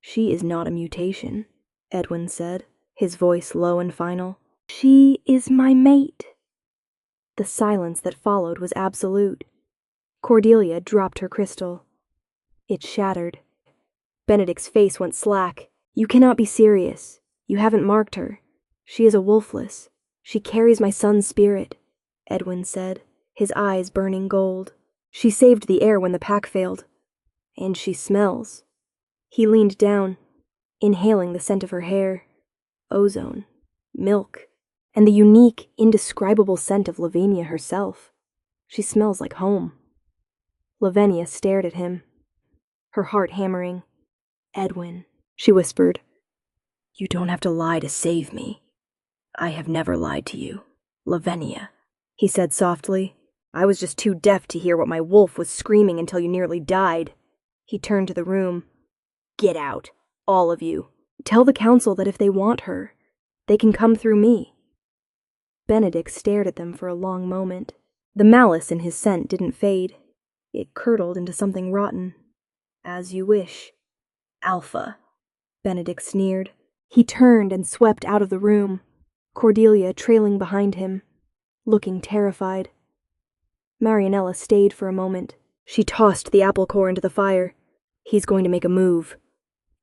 "She is not a mutation," Edwin said, his voice low and final. "She is my mate." The silence that followed was absolute. Cordelia dropped her crystal. It shattered. Benedict's face went slack. "You cannot be serious. You haven't marked her. She is a wolfless. She carries my son's spirit," Edwin said, his eyes burning gold. "She saved the heir when the pack failed. And she smells." He leaned down, inhaling the scent of her hair. Ozone, milk, and the unique, indescribable scent of Lavenia herself. "She smells like home." Lavenia stared at him, her heart hammering. "Edwin," she whispered, "you don't have to lie to save me." "I have never lied to you, Lavenia," he said softly. "I was just too deaf to hear what my wolf was screaming until you nearly died." He turned to the room. "Get out, all of you. Tell the council that if they want her, they can come through me." Benedict stared at them for a long moment. The malice in his scent didn't fade. It curdled into something rotten. "As you wish, Alpha," Benedict sneered. He turned and swept out of the room, Cordelia trailing behind him, looking terrified. Marianella stayed for a moment. She tossed the apple core into the fire. "He's going to make a move."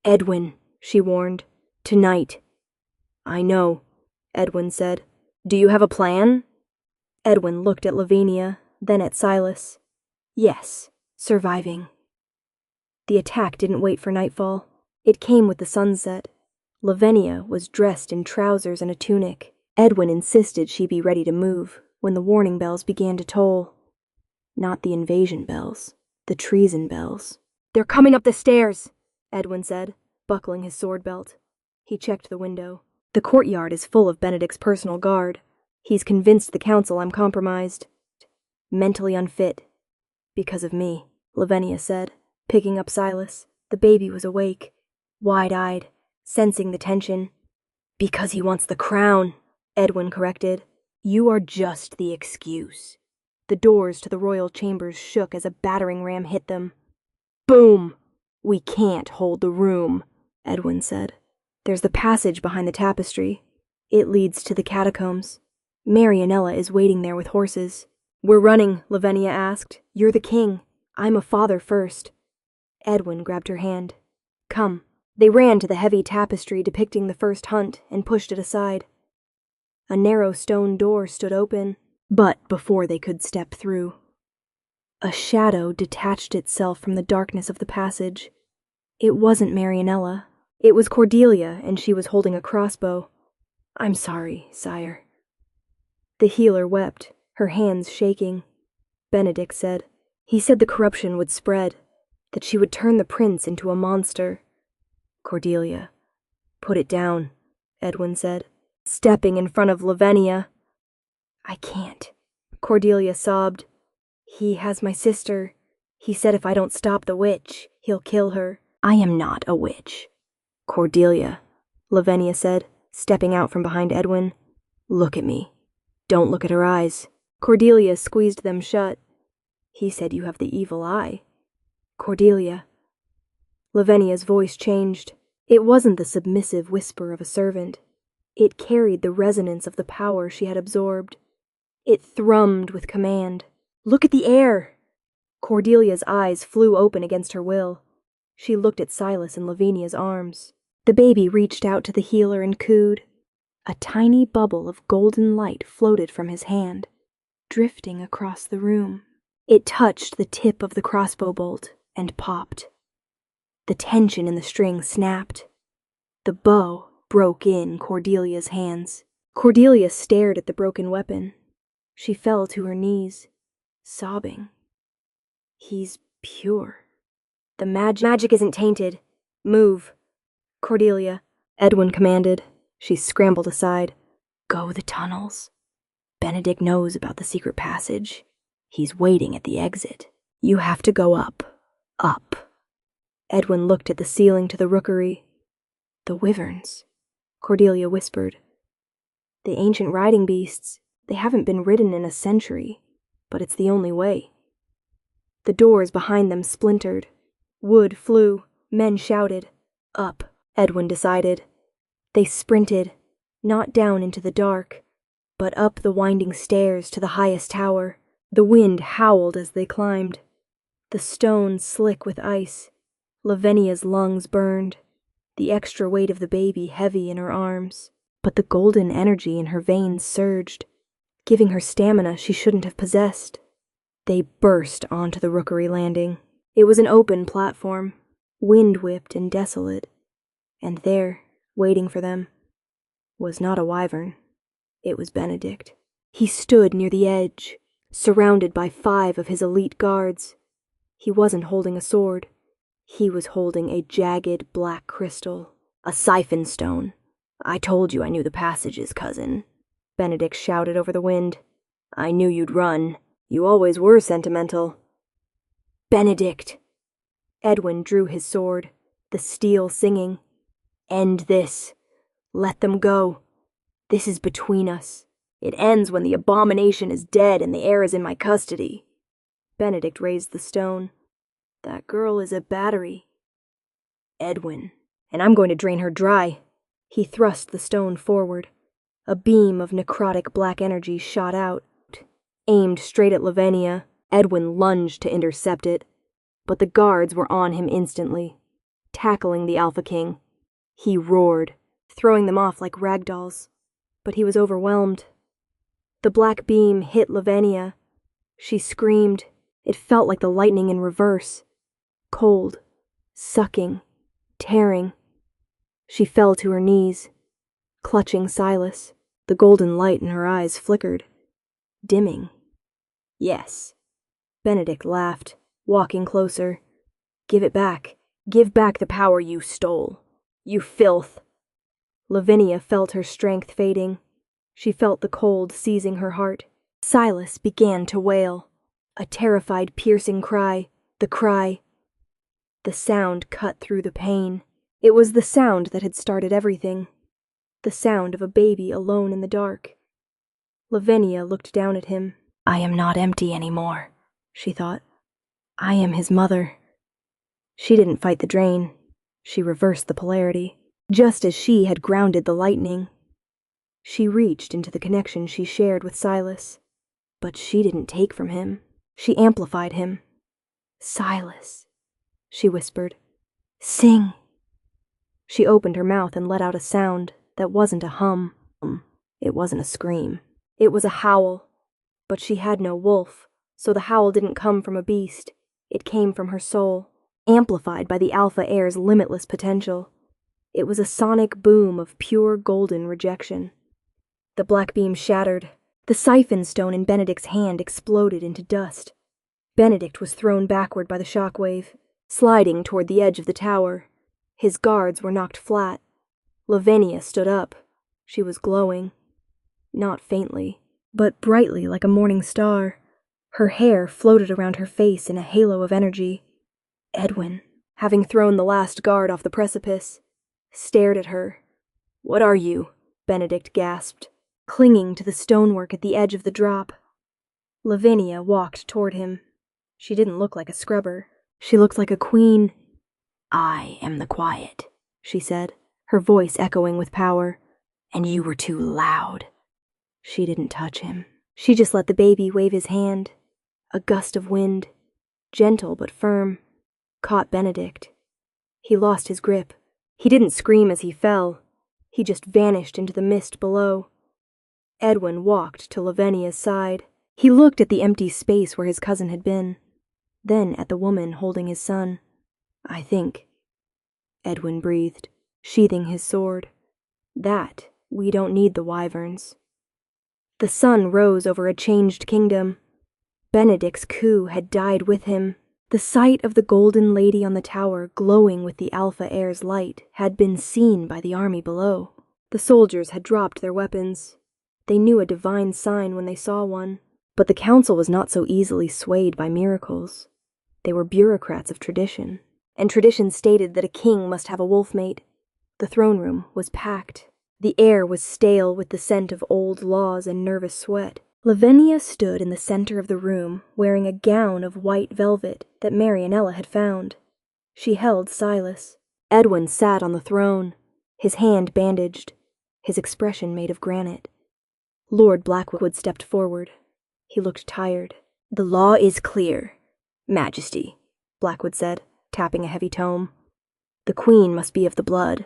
"Edwin," she warned. "Tonight." "I know," Edwin said. "Do you have a plan?" Edwin looked at Lavenia, then at Silas. "Yes, surviving." The attack didn't wait for nightfall. It came with the sunset. Lavenia was dressed in trousers and a tunic. Edwin insisted she be ready to move when the warning bells began to toll. Not the invasion bells, the treason bells. "They're coming up the stairs," Edwin said, buckling his sword belt. He checked the window. "The courtyard is full of Benedict's personal guard. He's convinced the council I'm compromised. Mentally unfit. Because of me," Lavenia said, picking up Silas. The baby was awake, wide-eyed, sensing the tension. "Because he wants the crown," Edwin corrected. "You are just the excuse." The doors to the royal chambers shook as a battering ram hit them. Boom! We can't hold the room, Edwin said. There's the passage behind the tapestry. It leads to the catacombs. Marianella is waiting there with horses. We're running, Lavenia asked. You're the king. I'm a father first. Edwin grabbed her hand. Come. They ran to the heavy tapestry depicting the first hunt and pushed it aside. A narrow stone door stood open, but before they could step through, a shadow detached itself from the darkness of the passage. It wasn't Marianella. It was Cordelia, and she was holding a crossbow. I'm sorry, sire. The healer wept, her hands shaking. Benedict said. He said the corruption would spread, that she would turn the prince into a monster. Cordelia. Put it down, Edwin said, stepping in front of Lavenia. I can't. Cordelia sobbed. He has my sister. He said if I don't stop the witch, he'll kill her. I am not a witch. Cordelia, Lavenia said, stepping out from behind Edwin. Look at me. Don't look at her eyes. Cordelia squeezed them shut. He said you have the evil eye. Cordelia. Lavenia's voice changed. It wasn't the submissive whisper of a servant. It carried the resonance of the power she had absorbed. It thrummed with command. Look at the air! Cordelia's eyes flew open against her will. She looked at Silas in Lavenia's arms. The baby reached out to the healer and cooed. A tiny bubble of golden light floated from his hand, drifting across the room. It touched the tip of the crossbow bolt and popped. The tension in the string snapped. The bow broke in Cordelia's hands. Cordelia stared at the broken weapon. She fell to her knees, sobbing. He's pure. The magic isn't tainted. Move. Cordelia, Edwin commanded. She scrambled aside. Go the tunnels. Benedict knows about the secret passage. He's waiting at the exit. You have to go up. Up. Edwin looked at the ceiling to the rookery. The wyverns, Cordelia whispered. The ancient riding beasts, they haven't been ridden in a century, but it's the only way. The doors behind them splintered. Wood flew. Men shouted. Up, Edwin decided. They sprinted, not down into the dark, but up the winding stairs to the highest tower. The wind howled as they climbed. The stone slick with ice. Lavenia's lungs burned, the extra weight of the baby heavy in her arms. But the golden energy in her veins surged, giving her stamina she shouldn't have possessed. They burst onto the rookery landing. It was an open platform, wind-whipped and desolate, and there, waiting for them, was not a wyvern. It was Benedict. He stood near the edge, surrounded by 5 of his elite guards. He wasn't holding a sword. He was holding a jagged black crystal, a siphon stone. I told you I knew the passages, cousin, Benedict shouted over the wind. I knew you'd run. You always were sentimental. Benedict! Edwin drew his sword, the steel singing. End this. Let them go. This is between us. It ends when the abomination is dead and the heir is in my custody. Benedict raised the stone. That girl is a battery. Edwin. And I'm going to drain her dry. He thrust the stone forward. A beam of necrotic black energy shot out. Aimed straight at Lavenia, Edwin lunged to intercept it. But the guards were on him instantly, tackling the Alpha King. He roared, throwing them off like ragdolls. But he was overwhelmed. The black beam hit Lavenia. She screamed. It felt like the lightning in reverse. Cold, sucking, tearing. She fell to her knees, clutching Silas. The golden light in her eyes flickered, dimming. Yes. Benedict laughed, walking closer. Give it back. Give back the power you stole. You filth. Lavenia felt her strength fading. She felt the cold seizing her heart. Silas began to wail, a terrified, piercing cry, the cry. The sound cut through the pain. It was the sound that had started everything. The sound of a baby alone in the dark. Lavenia looked down at him. I am not empty anymore, she thought. I am his mother. She didn't fight the drain. She reversed the polarity, just as she had grounded the lightning. She reached into the connection she shared with Silas, but she didn't take from him. She amplified him. "Silas," she whispered. "Sing." She opened her mouth and let out a sound that wasn't a hum. It wasn't a scream. It was a howl. But she had no wolf, so the howl didn't come from a beast. It came from her soul, amplified by the Alpha Heir's limitless potential. It was a sonic boom of pure golden rejection. The black beam shattered. The siphon stone in Benedict's hand exploded into dust. Benedict was thrown backward by the shockwave, sliding toward the edge of the tower. His guards were knocked flat. Lavenia stood up. She was glowing. Not faintly, but brightly like a morning star. Her hair floated around her face in a halo of energy. Edwin, having thrown the last guard off the precipice, stared at her. "What are you?" Benedict gasped, clinging to the stonework at the edge of the drop. Lavenia walked toward him. She didn't look like a scrubber. She looked like a queen. "I am the quiet," she said, her voice echoing with power. "And you were too loud." She didn't touch him. She just let the baby wave his hand. A gust of wind, gentle but firm, caught Benedict. He lost his grip. He didn't scream as he fell. He just vanished into the mist below. Edwin walked to Lavenia's side. He looked at the empty space where his cousin had been, then at the woman holding his son. "I think," Edwin breathed, sheathing his sword, "that we don't need the wyverns." The sun rose over a changed kingdom. Benedict's coup had died with him. The sight of the golden lady on the tower glowing with the Alpha Heir's light had been seen by the army below. The soldiers had dropped their weapons. They knew a divine sign when they saw one. But the council was not so easily swayed by miracles. They were bureaucrats of tradition, and tradition stated that a king must have a wolfmate. The throne room was packed. The air was stale with the scent of old laws and nervous sweat. Lavenia stood in the center of the room, wearing a gown of white velvet that Marianella had found. She held Silas. Edwin sat on the throne, his hand bandaged, his expression made of granite. Lord Blackwood stepped forward. He looked tired. "The law is clear, Majesty," Blackwood said, tapping a heavy tome. "The queen must be of the blood.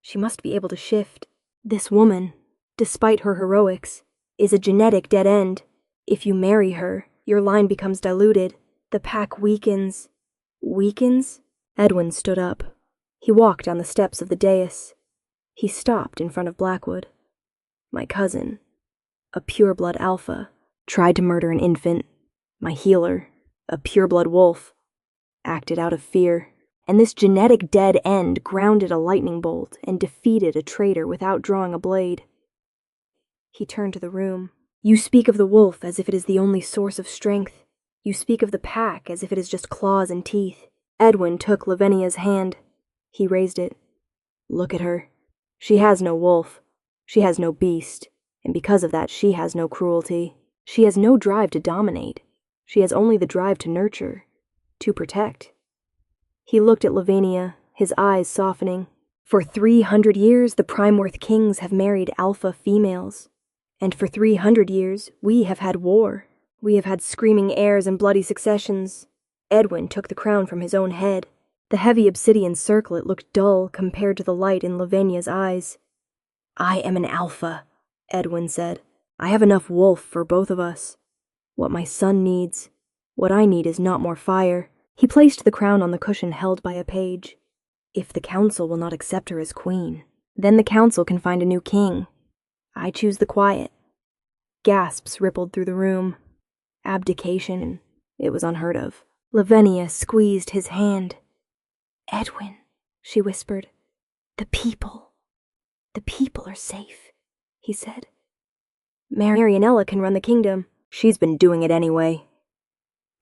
She must be able to shift. This woman, despite her heroics, is a genetic dead end. If you marry her, your line becomes diluted. The pack weakens." "Weakens?" Edwin stood up. He walked down the steps of the dais. He stopped in front of Blackwood. "My cousin, a pureblood alpha, tried to murder an infant. My healer, a pureblood wolf, acted out of fear. And this genetic dead end grounded a lightning bolt and defeated a traitor without drawing a blade." He turned to the room. "You speak of the wolf as if it is the only source of strength. You speak of the pack as if it is just claws and teeth." Edwin took Lavenia's hand. He raised it. "Look at her. She has no wolf. She has no beast. And because of that, she has no cruelty. She has no drive to dominate. She has only the drive to nurture, to protect." He looked at Lavenia, his eyes softening. "For 300 years, the Primeworth kings have married alpha females. And for 300 years, we have had war. We have had screaming heirs and bloody successions." Edwin took the crown from his own head. The heavy obsidian circlet looked dull compared to the light in Lavenia's eyes. "I am an alpha," Edwin said. "I have enough wolf for both of us. What my son needs, what I need is not more fire." He placed the crown on the cushion held by a page. "If the council will not accept her as queen, then the council can find a new king. I choose the quiet." Gasps rippled through the room. Abdication, it was unheard of. Lavenia squeezed his hand. "Edwin," she whispered, the people are safe," he said. "Marianella can run the kingdom. She's been doing it anyway."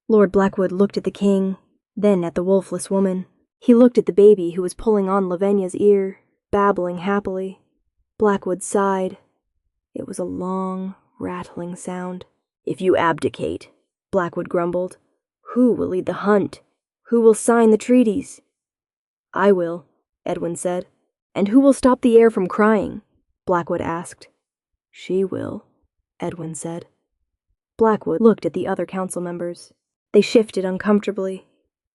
Lord Blackwood looked at the king, then at the wolfless woman. He looked at the baby who was pulling on Lavenia's ear, babbling happily. Blackwood sighed. It was a long, rattling sound. "If you abdicate," Blackwood grumbled, "who will lead the hunt? Who will sign the treaties? I will, Edwin said. And who will stop the heir from crying? Blackwood asked. She will, Edwin said. Blackwood looked at the other council members. They shifted uncomfortably.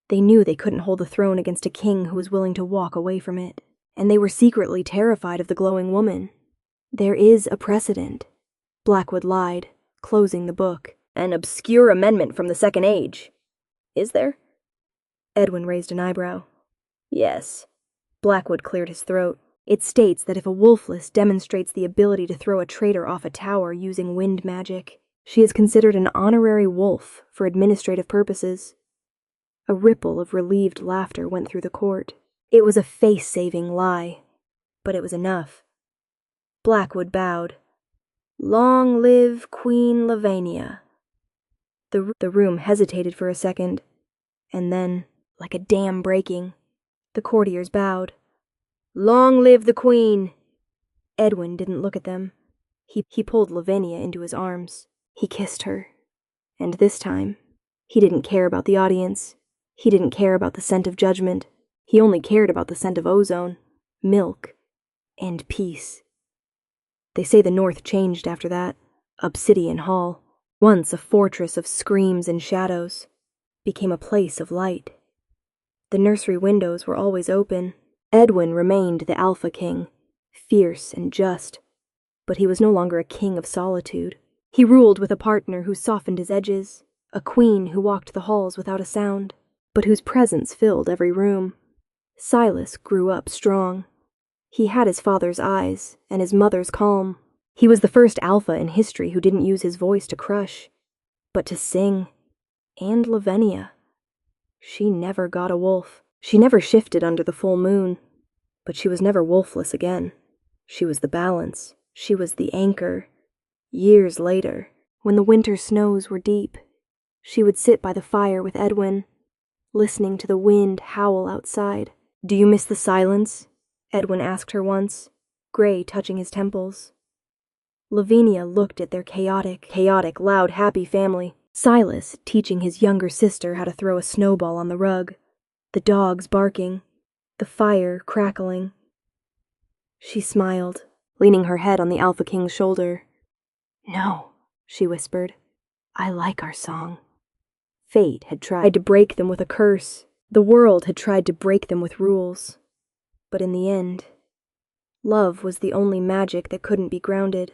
They knew they couldn't hold the throne against a king who was willing to walk away from it, and they were secretly terrified of the glowing woman. There is a precedent, Blackwood lied, closing the book. An obscure amendment from the Second Age. Is there? Edwin raised an eyebrow. Yes. Blackwood cleared his throat. It states that if a wolfless demonstrates the ability to throw a traitor off a tower using wind magic, she is considered an honorary wolf for administrative purposes. A ripple of relieved laughter went through the court. It was a face-saving lie, but it was enough. Blackwood bowed. Long live Queen Lavenia. The room hesitated for a second, and then, like a dam breaking, the courtiers bowed. Long live the Queen! Edwin didn't look at them. He pulled Lavenia into his arms. He kissed her. And this time, he didn't care about the audience. He didn't care about the scent of judgment. He only cared about the scent of ozone, milk, and peace. They say the North changed after that. Obsidian Hall, once a fortress of screams and shadows, became a place of light. The nursery windows were always open. Edwin remained the Alpha King, fierce and just, but he was no longer a king of solitude. He ruled with a partner who softened his edges, a queen who walked the halls without a sound, but whose presence filled every room. Silas grew up strong. He had his father's eyes and his mother's calm. He was the first alpha in history who didn't use his voice to crush, but to sing. And Lavenia. She never got a wolf. She never shifted under the full moon. But she was never wolfless again. She was the balance. She was the anchor. Years later, when the winter snows were deep, she would sit by the fire with Edwin, listening to the wind howl outside. Do you miss the silence? Edwin asked her once, gray touching his temples. Lavenia looked at their chaotic, loud, happy family. Silas teaching his younger sister how to throw a snowball on the rug. The dogs barking. The fire crackling. She smiled, leaning her head on the Alpha King's shoulder. No, she whispered. I like our song. Fate had tried to break them with a curse. The world had tried to break them with rules. But in the end, love was the only magic that couldn't be grounded.